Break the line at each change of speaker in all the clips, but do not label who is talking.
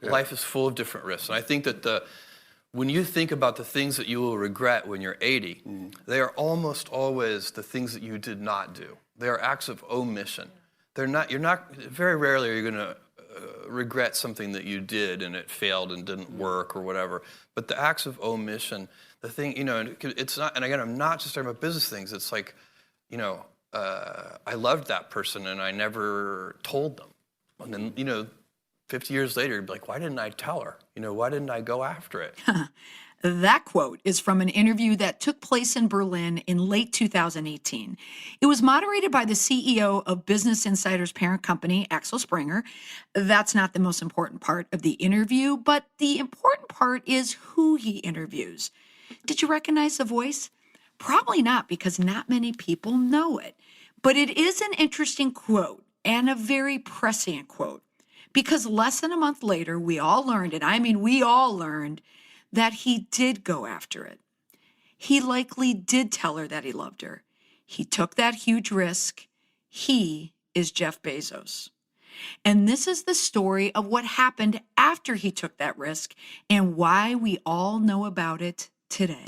Life is full of different risks. And I think that when you think about the things that you will regret when you're 80, they are almost always the things that you did not do. They are acts of omission. Very rarely are you going to regret something that you did and it failed and didn't work or whatever. But the acts of omission, the thing, it's not, and again, I'm not just talking about business things. It's like, I loved that person and I never told them. And then, 50 years later, you'd be like, why didn't I tell her? Why didn't I go after it?
That quote is from an interview that took place in Berlin in late 2018. It was moderated by the CEO of Business Insider's parent company, Axel Springer. That's not the most important part of the interview, but the important part is who he interviews. Did you recognize the voice? Probably not, because not many people know it. But it is an interesting quote and a very prescient quote, because less than a month later, we all learned, and I mean we all learned, that he did go after it. He likely did tell her that he loved her. He took that huge risk. He is Jeff Bezos. And this is the story of what happened after he took that risk and why we all know about it today.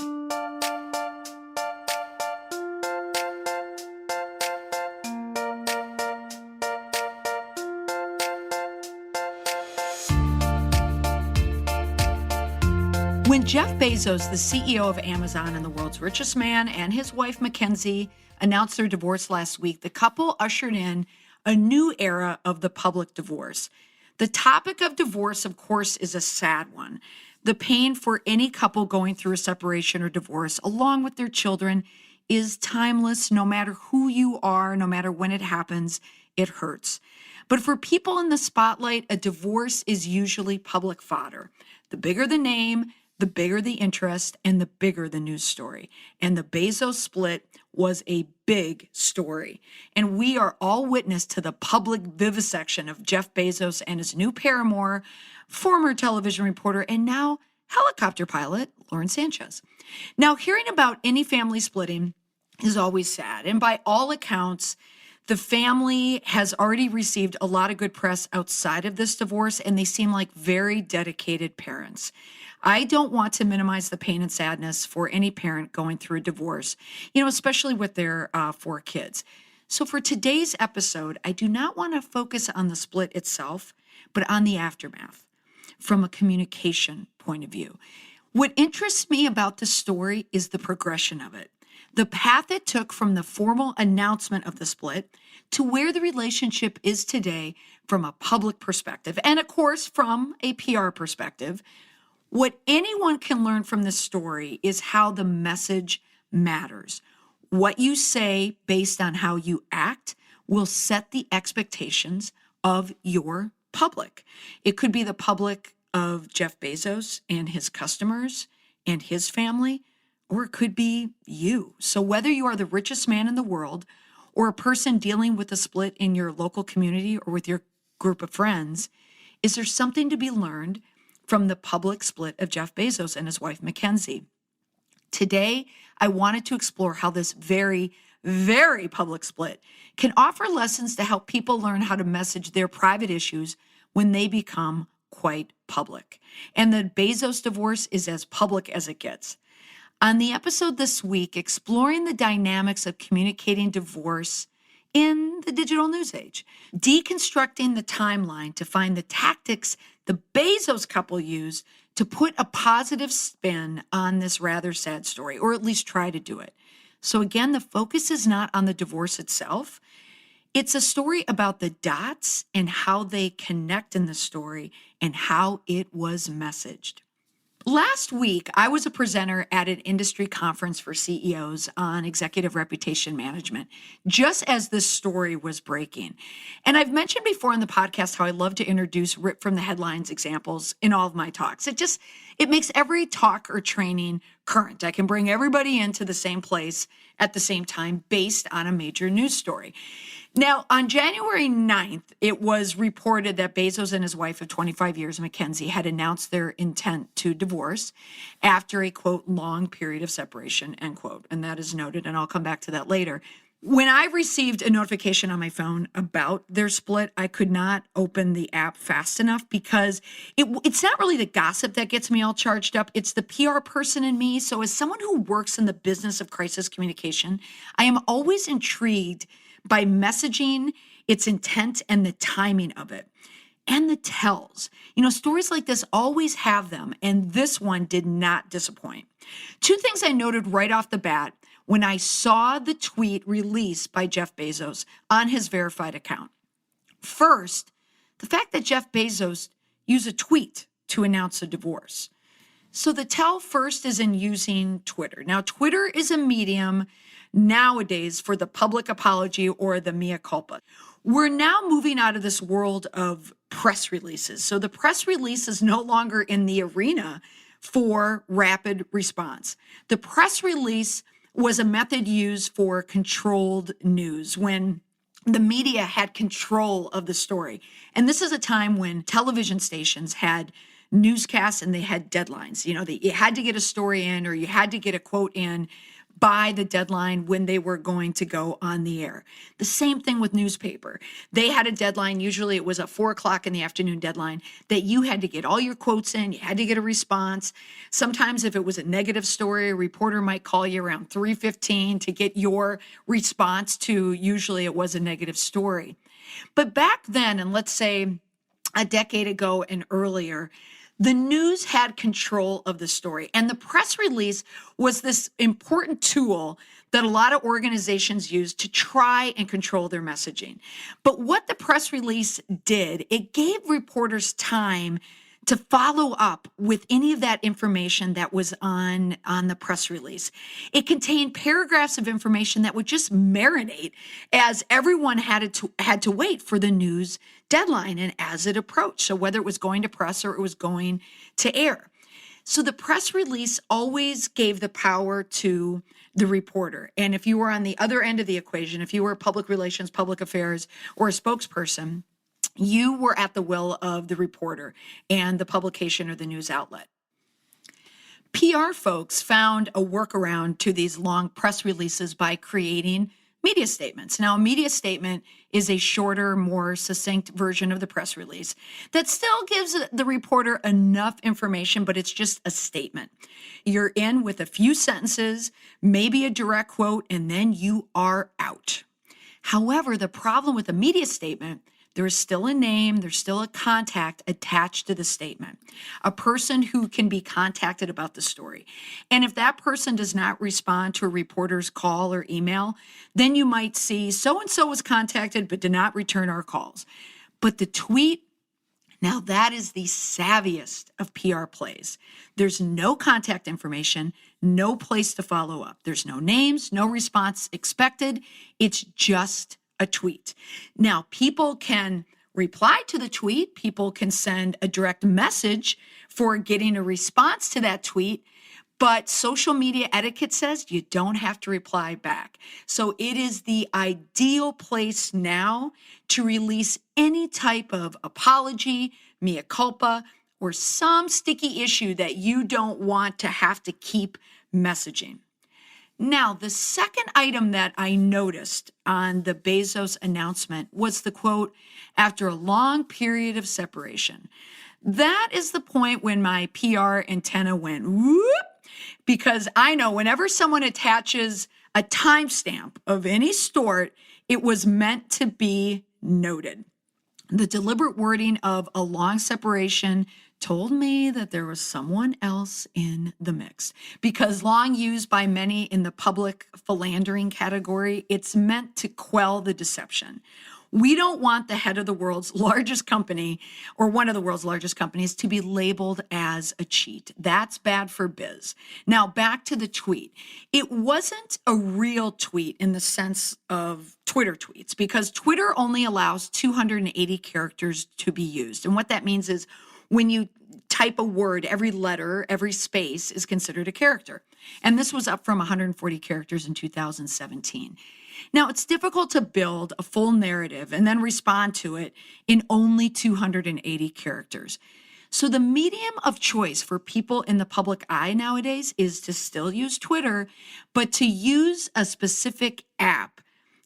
When Jeff Bezos, the CEO of Amazon and the world's richest man, and his wife, Mackenzie, announced their divorce last week, the couple ushered in a new era of the public divorce. The topic of divorce, of course, is a sad one. The pain for any couple going through a separation or divorce, along with their children, is timeless. No matter who you are, no matter when it happens, it hurts. But for people in the spotlight, a divorce is usually public fodder. The bigger the name, the bigger the interest, and the bigger the news story. And the Bezos split was a big story. And we are all witness to the public vivisection of Jeff Bezos and his new paramour, former television reporter, and now helicopter pilot, Lauren Sanchez. Now, hearing about any family splitting is always sad. And by all accounts, the family has already received a lot of good press outside of this divorce, and they seem like very dedicated parents. I don't want to minimize the pain and sadness for any parent going through a divorce, especially with their 4 kids. So for today's episode, I do not want to focus on the split itself, but on the aftermath from a communication point of view. What interests me about this story is the progression of it. The path it took from the formal announcement of the split to where the relationship is today from a public perspective, and of course from a PR perspective. What anyone can learn from this story is how the message matters. What you say based on how you act will set the expectations of your public. It could be the public of Jeff Bezos and his customers and his family, or it could be you. So whether you are the richest man in the world or a person dealing with a split in your local community or with your group of friends, is there something to be learned from the public split of Jeff Bezos and his wife, Mackenzie? Today, I wanted to explore how this very, very public split can offer lessons to help people learn how to message their private issues when they become quite public. And the Bezos divorce is as public as it gets. On the episode this week, exploring the dynamics of communicating divorce in the digital news age, deconstructing the timeline to find the tactics the Bezos couple used to put a positive spin on this rather sad story, or at least try to do it. So again, the focus is not on the divorce itself. It's a story about the dots and how they connect in the story and how it was messaged. Last week, I was a presenter at an industry conference for CEOs on executive reputation management, just as this story was breaking. And I've mentioned before on the podcast how I love to introduce rip from the headlines examples in all of my talks. It makes every talk or training current. I can bring everybody into the same place at the same time based on a major news story. Now, on January 9th, it was reported that Bezos and his wife of 25 years, Mackenzie, had announced their intent to divorce after a, quote, long period of separation, end quote. And that is noted, and I'll come back to that later. When I received a notification on my phone about their split, I could not open the app fast enough because it's not really the gossip that gets me all charged up. It's the PR person in me. So as someone who works in the business of crisis communication, I am always intrigued by messaging, its intent, and the timing of it. And the tells. Stories like this always have them, and this one did not disappoint. Two things I noted right off the bat when I saw the tweet released by Jeff Bezos on his verified account. First, the fact that Jeff Bezos used a tweet to announce a divorce. So the tell first is in using Twitter. Now, Twitter is a medium nowadays for the public apology or the mea culpa. We're now moving out of this world of press releases. So the press release is no longer in the arena for rapid response. The press release was a method used for controlled news when the media had control of the story. And this is a time when television stations had newscasts and they had deadlines. You had to get a story in or you had to get a quote in by the deadline when they were going to go on the air. The same thing with newspaper. They had a deadline. Usually it was a 4:00 in the afternoon deadline that you had to get all your quotes in. You had to get a response. Sometimes if it was a negative story, a reporter might call you around 3:15 to get your response to, usually it was a negative story. But back then, and let's say a decade ago and earlier, the news had control of the story, and the press release was this important tool that a lot of organizations use to try and control their messaging. But what the press release did, it gave reporters time to follow up with any of that information that was on the press release. It contained paragraphs of information that would just marinate as everyone had to wait for the news deadline and as it approached. So whether it was going to press or it was going to air. So the press release always gave the power to the reporter. And if you were on the other end of the equation, if you were public relations, public affairs, or a spokesperson, you were at the will of the reporter and the publication or the news outlet. PR folks found a workaround to these long press releases by creating media statements. Now, a media statement is a shorter, more succinct version of the press release that still gives the reporter enough information, but it's just a statement. You're in with a few sentences, maybe a direct quote, and then you are out. However, the problem with a media statement, there is still a name, there's still a contact attached to the statement, a person who can be contacted about the story. And if that person does not respond to a reporter's call or email, then you might see so-and-so was contacted but did not return our calls. But the tweet, now that is the savviest of PR plays. There's no contact information, no place to follow up. There's no names, no response expected. It's just a tweet. Now, people can reply to the tweet. People can send a direct message for getting a response to that tweet. But social media etiquette says you don't have to reply back. So it is the ideal place now to release any type of apology, mea culpa, or some sticky issue that you don't want to have to keep messaging. Now, the second item that I noticed on the Bezos announcement was the quote, "after a long period of separation." That is the point when my PR antenna went whoop, because I know whenever someone attaches a timestamp of any sort, it was meant to be noted. The deliberate wording of a long separation told me that there was someone else in the mix, because long used by many in the public philandering category, it's meant to quell the deception. We don't want the head of the world's largest company or one of the world's largest companies to be labeled as a cheat. That's bad for biz. Now, back to the tweet. It wasn't a real tweet in the sense of Twitter tweets, because Twitter only allows 280 characters to be used. And what that means is when you type a word, every letter, every space is considered a character. And this was up from 140 characters in 2017. Now, it's difficult to build a full narrative and then respond to it in only 280 characters. So the medium of choice for people in the public eye nowadays is to still use Twitter, but to use a specific app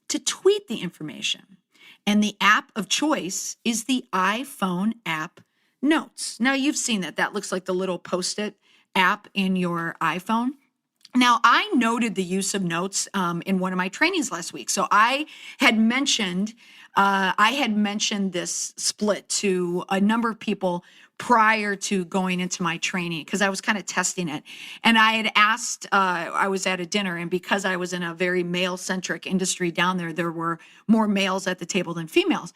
to tweet the information. And the app of choice is the iPhone app Notes. Now, you've seen that. That looks like the little Post-it app in your iPhone. Now, I noted the use of notes in one of my trainings last week. So I had mentioned this split to a number of people prior to going into my training because I was kind of testing it. And I had asked, I was at a dinner, and because I was in a very male-centric industry down there, there were more males at the table than females.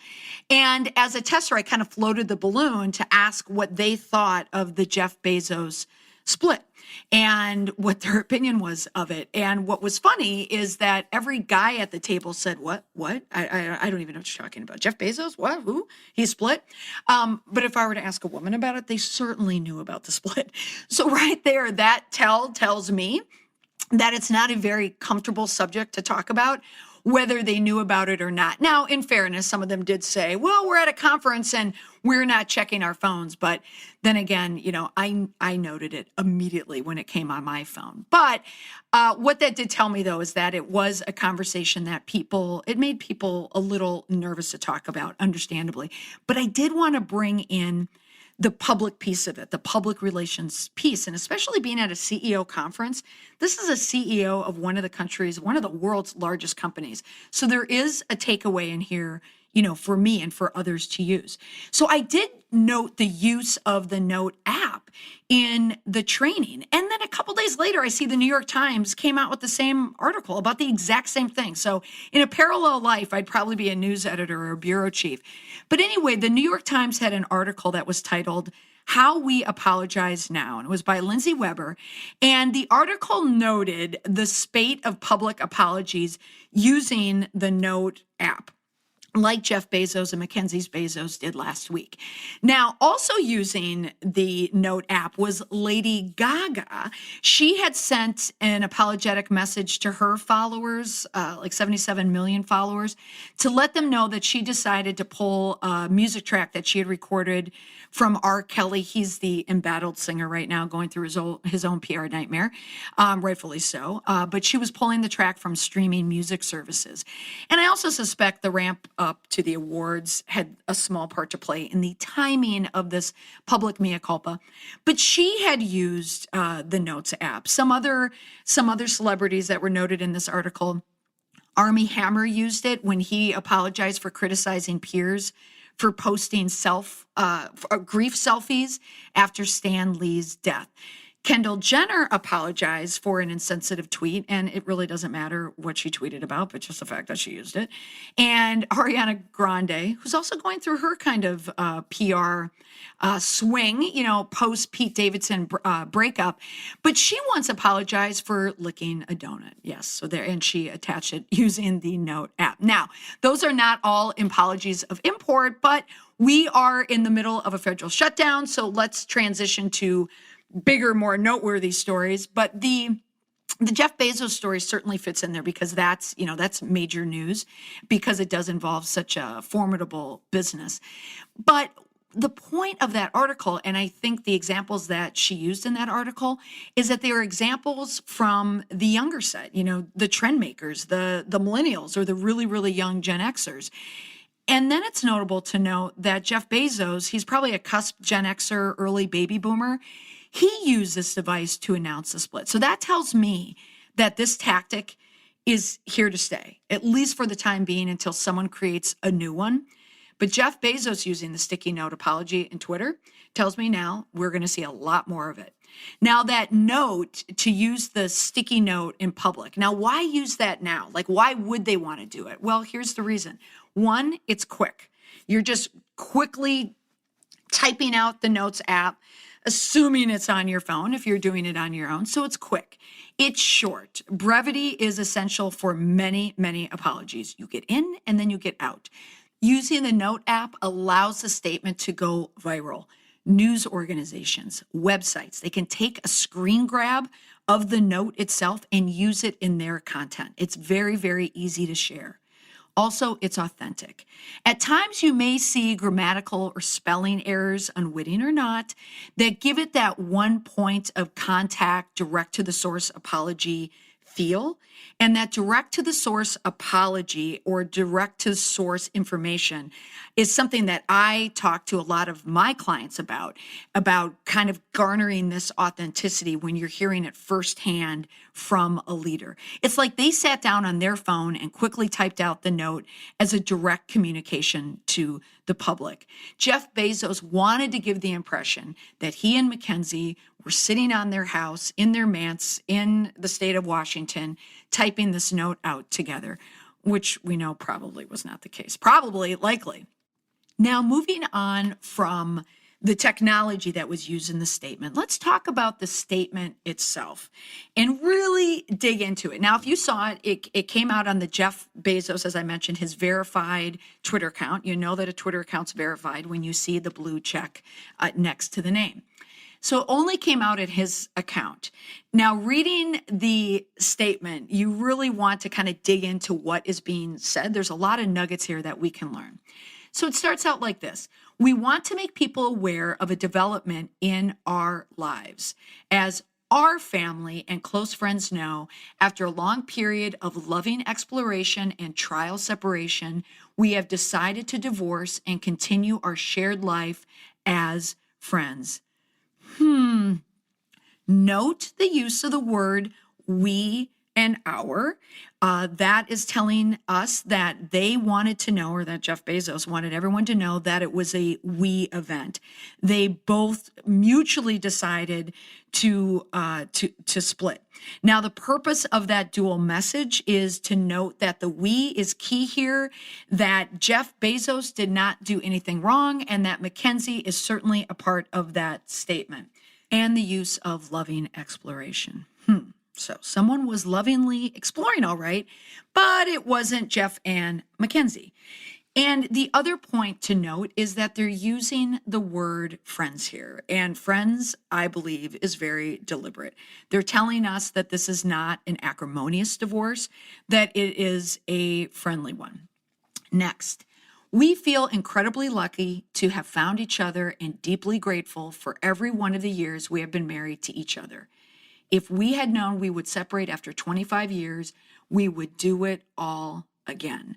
And as a tester, I kind of floated the balloon to ask what they thought of the Jeff Bezos split and what their opinion was of it. And what was funny is that every guy at the table said, what? I don't even know what you're talking about. Jeff Bezos? What? Who? He split? But if I were to ask a woman about it, they certainly knew about the split. So right there, that tells me that it's not a very comfortable subject to talk about, whether they knew about it or not. Now, in fairness, some of them did say, well, we're at a conference and we're not checking our phones. But then again, I noted it immediately when it came on my phone. But what that did tell me, though, is that it was a conversation that it made people a little nervous to talk about, understandably. But I did want to bring in the public piece of it, the public relations piece, and especially being at a CEO conference. This is a CEO of one of the world's largest companies. So there is a takeaway in here, for me and for others to use. So I did note the use of the Note app in the training. And then a couple days later, I see the New York Times came out with the same article about the exact same thing. So in a parallel life, I'd probably be a news editor or a bureau chief. But anyway, the New York Times had an article that was titled, How We Apologize Now. And it was by Lindsay Weber. And the article noted the spate of public apologies using the Note app, like Jeff Bezos and Mackenzie's Bezos did last week. Now, also using the Note app was Lady Gaga. She had sent an apologetic message to her followers, like 77 million followers, to let them know that she decided to pull a music track that she had recorded from R. Kelly. He's the embattled singer right now, going through his own PR nightmare, rightfully so. But she was pulling the track from streaming music services. And I also suspect the ramp up to the awards had a small part to play in the timing of this public mea culpa. But she had used the Notes app. Some other celebrities that were noted in this article, Armie Hammer used it when he apologized for criticizing peers for posting grief selfies after Stan Lee's death. Kendall Jenner apologized for an insensitive tweet, and it really doesn't matter what she tweeted about, but just the fact that she used it. And Ariana Grande, who's also going through her kind of PR swing, post Pete Davidson breakup, but she once apologized for licking a donut. Yes, so there, and she attached it using the Note app. Now, those are not all apologies of import, but we are in the middle of a federal shutdown, so let's transition to bigger, more noteworthy stories. But the Jeff Bezos story certainly fits in there because that's major news because it does involve such a formidable business. But the point of that article, and I think the examples that she used in that article, is that they are examples from the younger set, the trend makers, the millennials, or the really, really young Gen Xers. And then it's notable to note that Jeff Bezos, he's probably a cusp Gen Xer, early baby boomer. He used this device to announce the split. So that tells me that this tactic is here to stay, at least for the time being, until someone creates a new one. But Jeff Bezos using the sticky note apology in Twitter tells me now we're going to see a lot more of it. Now, that note to use the sticky note in public. Now, why use that now? Like, why would they want to do it? Well, here's the reason. One, it's quick. You're just quickly typing out the Notes app, assuming it's on your phone if you're doing it on your own. So it's quick. It's short. Brevity is essential for many, many apologies. You get in and then you get out. Using the Note app allows the statement to go viral. News organizations, websites, they can take a screen grab of the note itself and use it in their content. It's very, very easy to share. Also, it's authentic. At times, you may see grammatical or spelling errors, unwitting or not, that give it that one point of contact, direct to the source apology feel. And that direct to the source apology or direct to source information is something that I talk to a lot of my clients about kind of garnering this authenticity when you're hearing it firsthand from a leader. It's like they sat down on their phone and quickly typed out the note as a direct communication to the public. Jeff Bezos wanted to give the impression that he and Mackenzie were sitting on their house in their manse in the state of Washington, typing this note out together, which we know probably was not the case. Probably, likely. Now, moving on from the technology that was used in the statement, let's talk about the statement itself and really dig into it. Now, if you saw it, it came out on the Jeff Bezos, as I mentioned, his verified Twitter account. You know that a Twitter account's verified when you see the blue check next to the name. So it only came out at his account. Now, reading the statement, you really want to kind of dig into what is being said. There's a lot of nuggets here that we can learn. So it starts out like this. We want to make people aware of a development in our lives. As our family and close friends know, after a long period of loving exploration and trial separation, we have decided to divorce and continue our shared life as friends. Note the use of the word we and our. That is telling us that they wanted to know, or that Jeff Bezos wanted everyone to know, that it was a we event. They both mutually decided to split. Now, the purpose of that dual message is to note that the we is key here, that Jeff Bezos did not do anything wrong, and that Mackenzie is certainly a part of that statement. And the use of loving exploration. So someone was lovingly exploring, all right, but it wasn't Jeff and Mackenzie. And the other point to note is that they're using the word friends here. And friends, I believe, is very deliberate. They're telling us that this is not an acrimonious divorce, that it is a friendly one. Next, we feel incredibly lucky to have found each other and deeply grateful for every one of the years we have been married to each other. If we had known we would separate after 25 years, we would do it all again.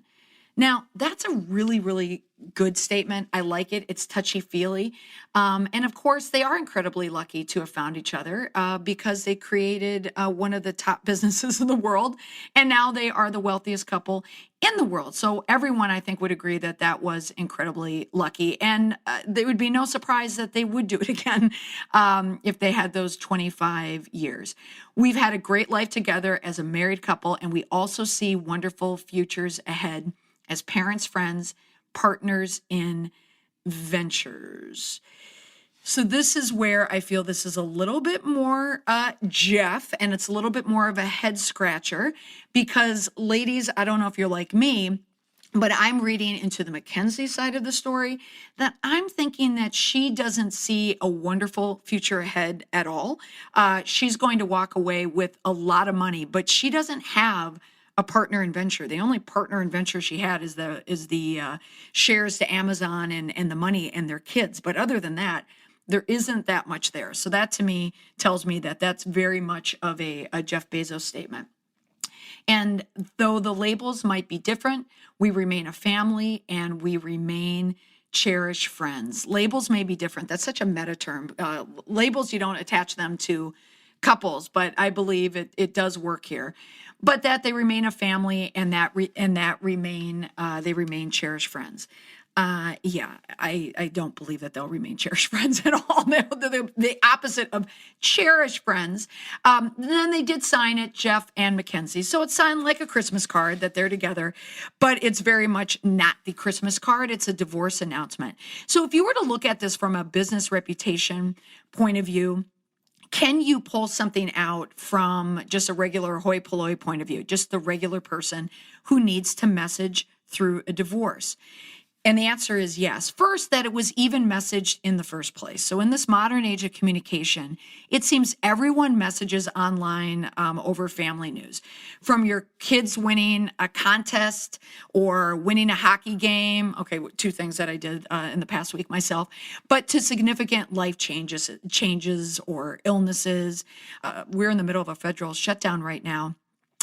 Now, that's a really, really good statement. I like it. It's touchy-feely. And of course, they are incredibly lucky to have found each other because they created one of the top businesses in the world. And now they are the wealthiest couple in the world. So everyone, I think, would agree that that was incredibly lucky. And there would be no surprise that they would do it again if they had those 25 years. We've had a great life together as a married couple, and we also see wonderful futures ahead as parents, friends, partners in ventures. So this is where I feel this is a little bit more Jeff, and it's a little bit more of a head scratcher because, ladies, I don't know if you're like me, but I'm reading into the Mackenzie side of the story that I'm thinking that she doesn't see a wonderful future ahead at all. She's going to walk away with a lot of money, but she doesn't have a partner in venture. The only partner in venture she had is the shares to Amazon and the money and their kids. But other than that, there isn't that much there. So that to me tells me that that's very much of a Jeff Bezos statement. And though the labels might be different, we remain a family and we remain cherished friends. Labels may be different. That's such a meta term. Labels, you don't attach them to couples, but I believe it does work here. But that they remain a family and they remain cherished friends. I don't believe that they'll remain cherished friends at all. They're the opposite of cherished friends. Then they did sign it, Jeff and Mackenzie. So it's signed like a Christmas card that they're together, but it's very much not the Christmas card. It's a divorce announcement. So if you were to look at this from a business reputation point of view, can you pull something out from just a regular hoi polloi point of view, just the regular person who needs to message through a divorce? And the answer is yes. First, that it was even messaged in the first place. So in this modern age of communication, it seems everyone messages online over family news. From your kids winning a contest or winning a hockey game, okay, two things that I did in the past week myself, but to significant life changes or illnesses. We're in the middle of a federal shutdown right now.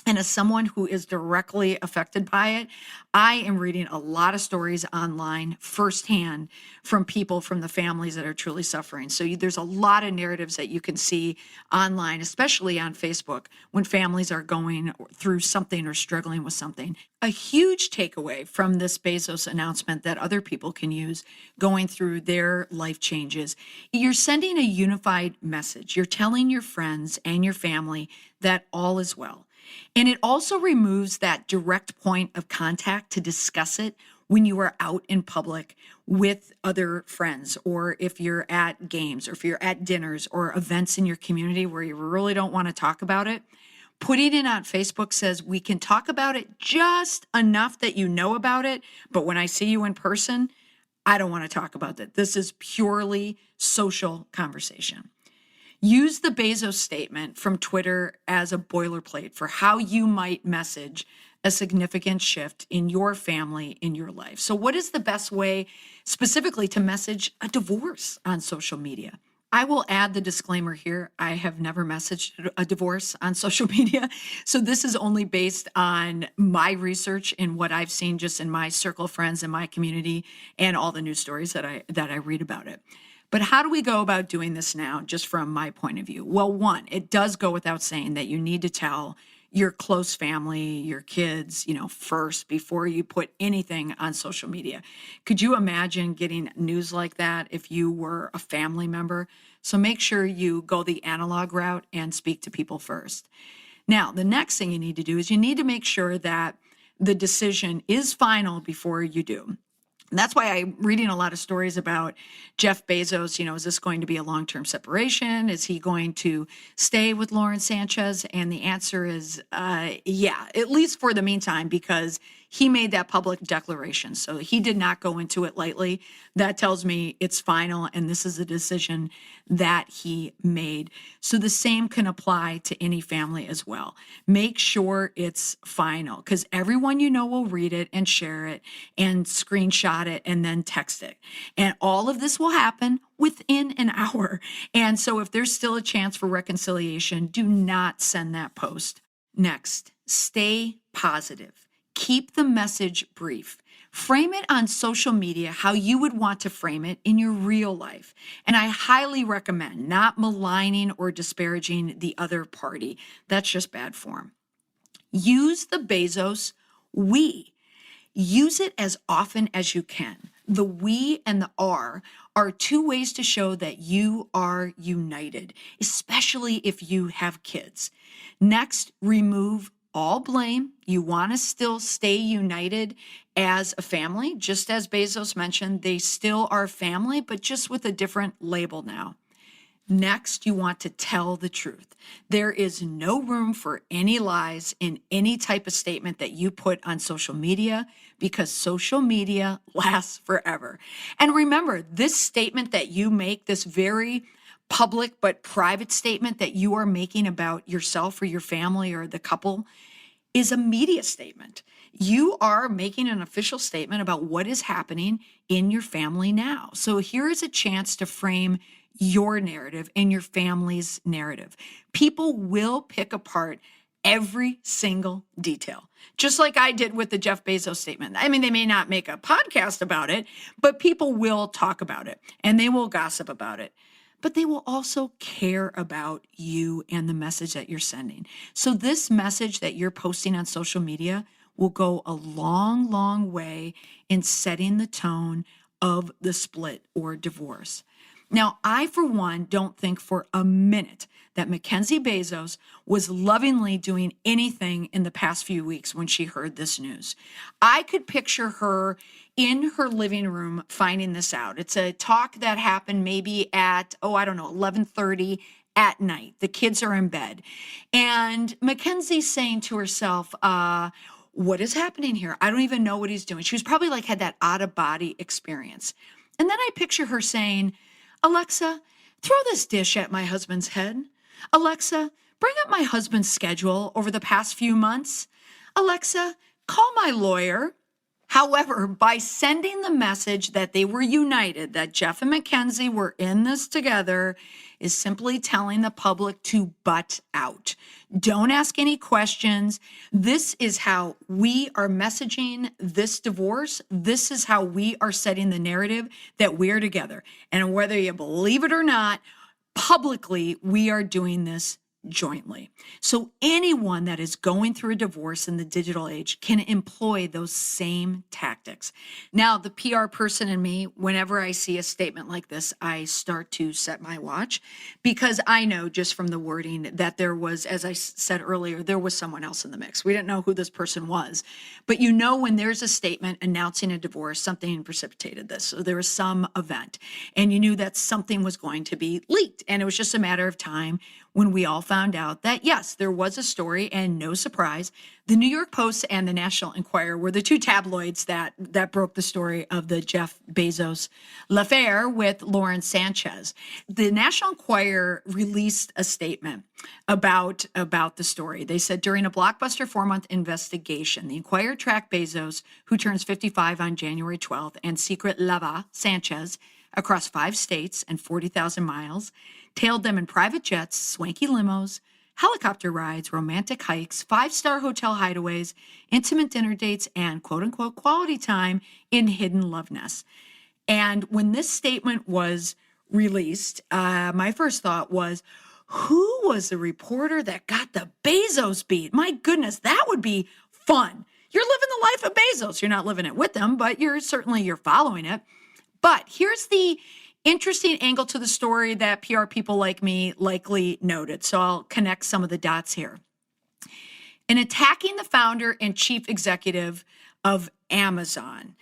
And as someone who is directly affected by it, I am reading a lot of stories online firsthand from people from the families that are truly suffering. So there's a lot of narratives that you can see online, especially on Facebook, when families are going through something or struggling with something. A huge takeaway from this Bezos announcement that other people can use going through their life changes, you're sending a unified message. You're telling your friends and your family that all is well. And it also removes that direct point of contact to discuss it when you are out in public with other friends, or if you're at games, or if you're at dinners or events in your community where you really don't want to talk about it. Putting it on Facebook says we can talk about it just enough that you know about it, but when I see you in person, I don't want to talk about that. This is purely social conversation. Use the Bezos statement from Twitter as a boilerplate for how you might message a significant shift in your family, in your life. So what is the best way specifically to message a divorce on social media? I will add the disclaimer here. I have never messaged a divorce on social media. So this is only based on my research and what I've seen just in my circle of friends in my community and all the news stories that I read about it. But how do we go about doing this now, just from my point of view? Well, one, it does go without saying that you need to tell your close family, your kids, first before you put anything on social media. Could you imagine getting news like that if you were a family member? So make sure you go the analog route and speak to people first. Now, the next thing you need to do is you need to make sure that the decision is final before you do. And that's why I'm reading a lot of stories about Jeff Bezos. Is this going to be a long-term separation? Is he going to stay with Lauren Sanchez? And the answer is, yeah, at least for the meantime, because he made that public declaration. So he did not go into it lightly. That tells me it's final, and this is a decision that he made. So the same can apply to any family as well. Make sure it's final, because everyone will read it and share it and screenshot it and then text it. And all of this will happen within an hour. And so if there's still a chance for reconciliation, do not send that post. Next, stay positive. Keep the message brief. Frame it on social media how you would want to frame it in your real life. And I highly recommend not maligning or disparaging the other party. That's just bad form. Use the Bezos we. Use it as often as you can. The we and the are two ways to show that you are united, especially if you have kids. Next, remove all blame. You want to still stay united as a family. Just as Bezos mentioned, they still are family, but just with a different label now. Next, you want to tell the truth. There is no room for any lies in any type of statement that you put on social media, because social media lasts forever. And remember, this statement that you make, this very public but private statement that you are making about yourself or your family or the couple, is a media statement. You are making an official statement about what is happening in your family now. So here is a chance to frame your narrative and your family's narrative. People will pick apart every single detail, just like I did with the Jeff Bezos statement. I mean, they may not make a podcast about it, but people will talk about it and they will gossip about it. But they will also care about you and the message that you're sending. So this message that you're posting on social media will go a long, long way in setting the tone of the split or divorce. Now, I, for one, don't think for a minute that Mackenzie Bezos was lovingly doing anything in the past few weeks when she heard this news. I could picture her in her living room finding this out. It's a talk that happened maybe at, 11:30 at night. The kids are in bed. And Mackenzie's saying to herself, what is happening here? I don't even know what he's doing. She was probably had that out-of-body experience. And then I picture her saying, Alexa, throw this dish at my husband's head. Alexa, bring up my husband's schedule over the past few months. Alexa, call my lawyer. However, by sending the message that they were united, that Jeff and Mackenzie were in this together, is simply telling the public to butt out. Don't ask any questions. This is how we are messaging this divorce. This is how we are setting the narrative that we're together. And whether you believe it or not, publicly, we are doing this jointly. So anyone that is going through a divorce in the digital age can employ those same tactics. Now, the PR person in me, whenever I see a statement like this, I start to set my watch, because I know just from the wording that there was, as I said earlier, there was someone else in the mix. We didn't know who this person was, but you know, when there's a statement announcing a divorce, something precipitated this. So there was some event, and you knew that something was going to be leaked, and it was just a matter of time when we all found out that, yes, there was a story, and no surprise, the New York Post and the National Enquirer were the two tabloids that broke the story of the Jeff Bezos affair with Lauren Sanchez. The National Enquirer released a statement about the story. They said, during a blockbuster 4-month investigation, the Enquirer tracked Bezos, who turns 55 on January 12th, and secret lover Sanchez across 5 states and 40,000 miles, tailed them in private jets, swanky limos, helicopter rides, romantic hikes, 5-star hotel hideaways, intimate dinner dates, and quote-unquote quality time in hidden love nests. And when this statement was released, my first thought was, who was the reporter that got the Bezos beat? My goodness, that would be fun. You're living the life of Bezos. You're not living it with them, but you're following it. But here's the interesting angle to the story that PR people like me likely noted. So I'll connect some of the dots here. In attacking the founder and chief executive of Amazon,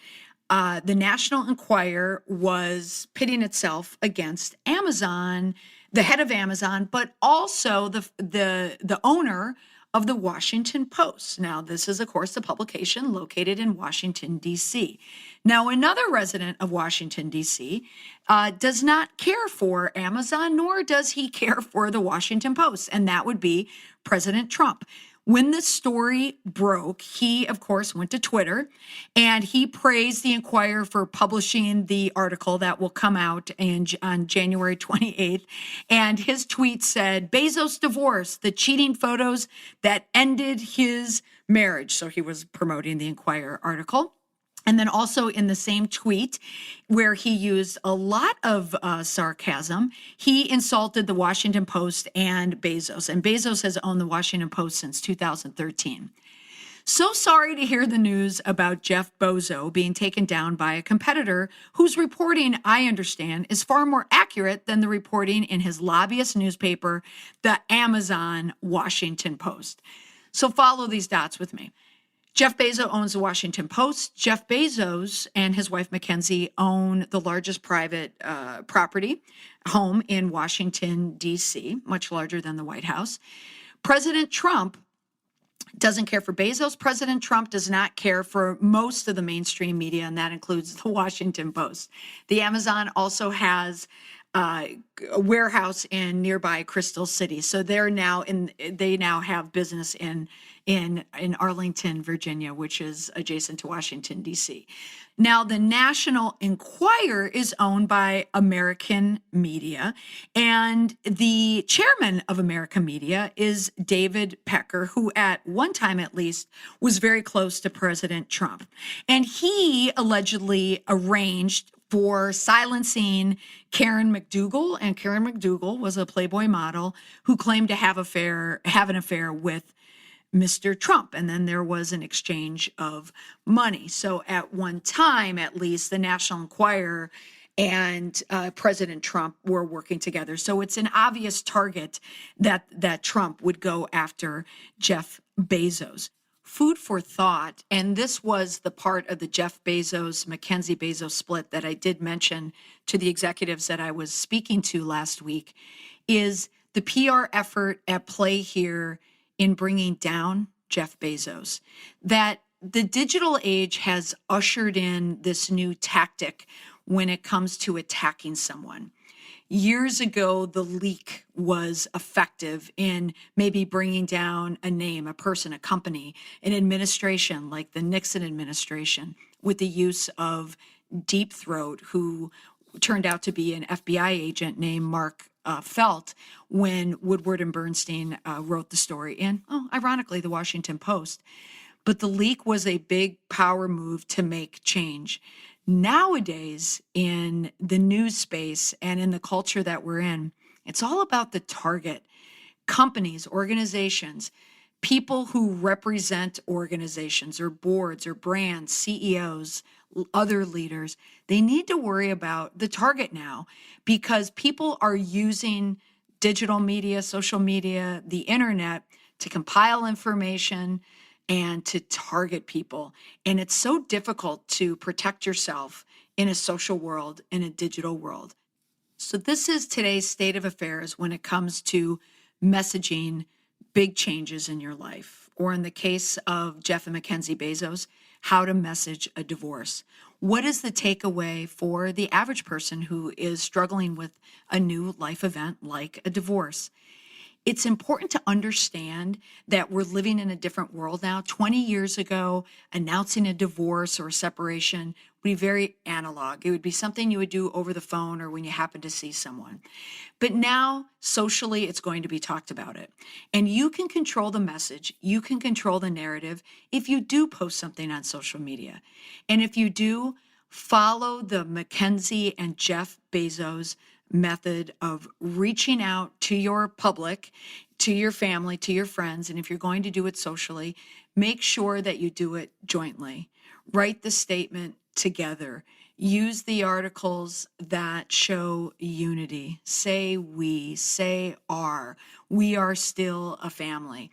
the National Enquirer was pitting itself against Amazon, the head of Amazon, but also the owner of the Washington Post. Now, this is, of course, the publication located in Washington, D.C. Now, another resident of Washington, D.C. Does not care for Amazon, nor does he care for the Washington Post, and that would be President Trump. When the story broke, he, of course, went to Twitter, and he praised the Enquirer for publishing the article that will come out on January 28th. And his tweet said, Bezos divorce, the cheating photos that ended his marriage. So he was promoting the Enquirer article. And then also in the same tweet, where he used a lot of sarcasm, he insulted the Washington Post and Bezos. And Bezos has owned the Washington Post since 2013. So sorry to hear the news about Jeff Bezos being taken down by a competitor whose reporting, I understand, is far more accurate than the reporting in his lobbyist newspaper, the Amazon Washington Post. So follow these dots with me. Jeff Bezos owns the Washington Post. Jeff Bezos and his wife Mackenzie own the largest private property home in Washington, D.C., much larger than the White House. President Trump doesn't care for Bezos. President Trump does not care for most of the mainstream media, and that includes the Washington Post. The Amazon also has a warehouse in nearby Crystal City. So they now have business in Arlington, Virginia, which is adjacent to Washington, D.C. Now, the National Enquirer is owned by American Media, and the chairman of American Media is David Pecker, who at one time at least was very close to President Trump. And he allegedly arranged for silencing Karen McDougal, and Karen McDougal was a Playboy model who claimed to have an affair with Mr. Trump. And then there was an exchange of money. So at one time, at least, the National Enquirer and President Trump were working together. So it's an obvious target that Trump would go after Jeff Bezos. Food for thought, and this was the part of the Jeff Bezos, Mackenzie Bezos split that I did mention to the executives that I was speaking to last week, is the PR effort at play here in bringing down Jeff Bezos. That the digital age has ushered in this new tactic when it comes to attacking someone. Years ago, the leak was effective in maybe bringing down a name, a person, a company, an administration like the Nixon administration, with the use of Deep Throat, who turned out to be an FBI agent named Mark felt when Woodward and Bernstein wrote the story in, ironically, the Washington Post. But the leak was a big power move to make change. Nowadays, in the news space and in the culture that we're in, it's all about the target. Companies, organizations, people who represent organizations or boards or brands, CEOs, other leaders, they need to worry about the target now because people are using digital media, social media, the internet to compile information and to target people. And it's so difficult to protect yourself in a social world, in a digital world. So this is today's state of affairs when it comes to messaging big changes in your life, or in the case of Jeff and Mackenzie Bezos, how to message a divorce. What is the takeaway for the average person who is struggling with a new life event like a divorce? It's important to understand that we're living in a different world now. 20 years ago, announcing a divorce or a separation would be very analog. It would be something you would do over the phone or when you happen to see someone. But now, socially, it's going to be talked about it. And you can control the message, you can control the narrative if you do post something on social media. And if you do, follow the Mackenzie and Jeff Bezos method of reaching out to your public, to your family, to your friends. And if you're going to do it socially, make sure that you do it jointly. Write the statement together. Use the articles that show unity. Say we, say our. We are still a family.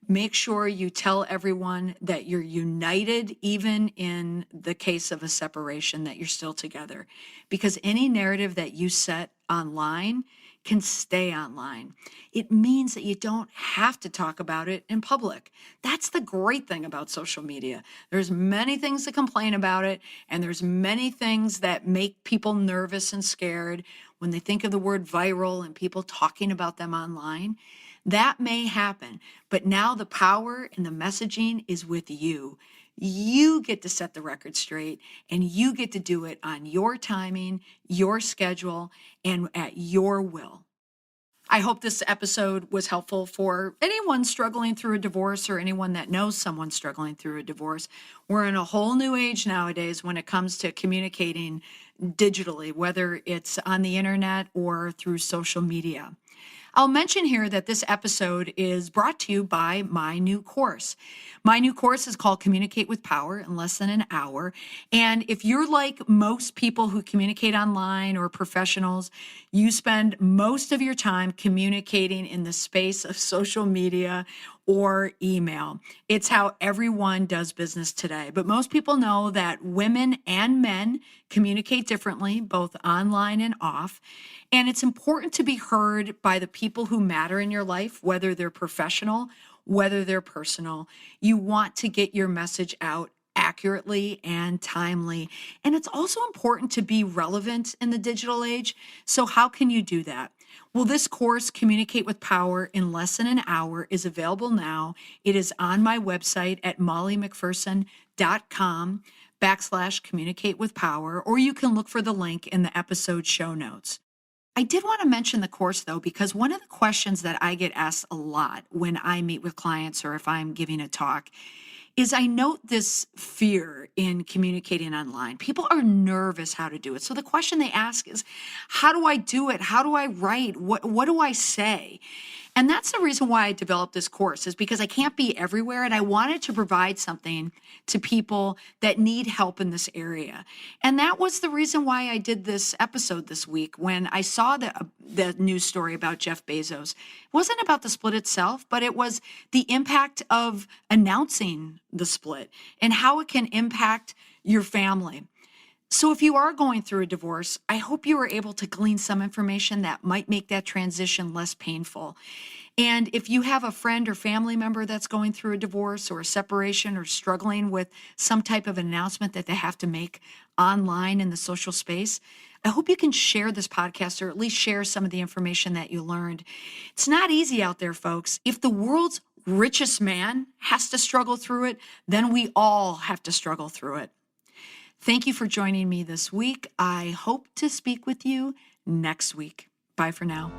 Make sure you tell everyone that you're united, even in the case of a separation, that you're still together. Because any narrative that you set online can stay online. It means that you don't have to talk about it in public. That's the great thing about social media. There's many things to complain about it, and there's many things that make people nervous and scared when they think of the word viral and people talking about them online. That may happen, but now the power and the messaging is with you. You get to set the record straight, and you get to do it on your timing, your schedule, and at your will. I hope this episode was helpful for anyone struggling through a divorce or anyone that knows someone struggling through a divorce. We're in a whole new age nowadays when it comes to communicating digitally, whether it's on the internet or through social media. I'll mention here that this episode is brought to you by my new course. My new course is called Communicate with Power in Less Than an Hour. And if you're like most people who communicate online or professionals, you spend most of your time communicating in the space of social media or email. It's how everyone does business today. But most people know that women and men communicate differently, both online and off. And it's important to be heard by the people who matter in your life, whether they're professional, whether they're personal. You want to get your message out accurately and timely. And it's also important to be relevant in the digital age. So how can you do that? Well, this course, Communicate with Power in Less Than an Hour, is available now. It is on my website at mollymcpherson.com/communicate with power, or you can look for the link in the episode show notes. I did want to mention the course, though, because one of the questions that I get asked a lot when I meet with clients or if I'm giving a talk is I note this fear in communicating online. People are nervous how to do it. So the question they ask is, how do I do it? How do I write? What do I say? And that's the reason why I developed this course, is because I can't be everywhere, and I wanted to provide something to people that need help in this area. And that was the reason why I did this episode this week. When I saw the news story about Jeff Bezos, it wasn't about the split itself, but it was the impact of announcing the split and how it can impact your family. So if you are going through a divorce, I hope you are able to glean some information that might make that transition less painful. And if you have a friend or family member that's going through a divorce or a separation or struggling with some type of announcement that they have to make online in the social space, I hope you can share this podcast or at least share some of the information that you learned. It's not easy out there, folks. If the world's richest man has to struggle through it, then we all have to struggle through it. Thank you for joining me this week. I hope to speak with you next week. Bye for now.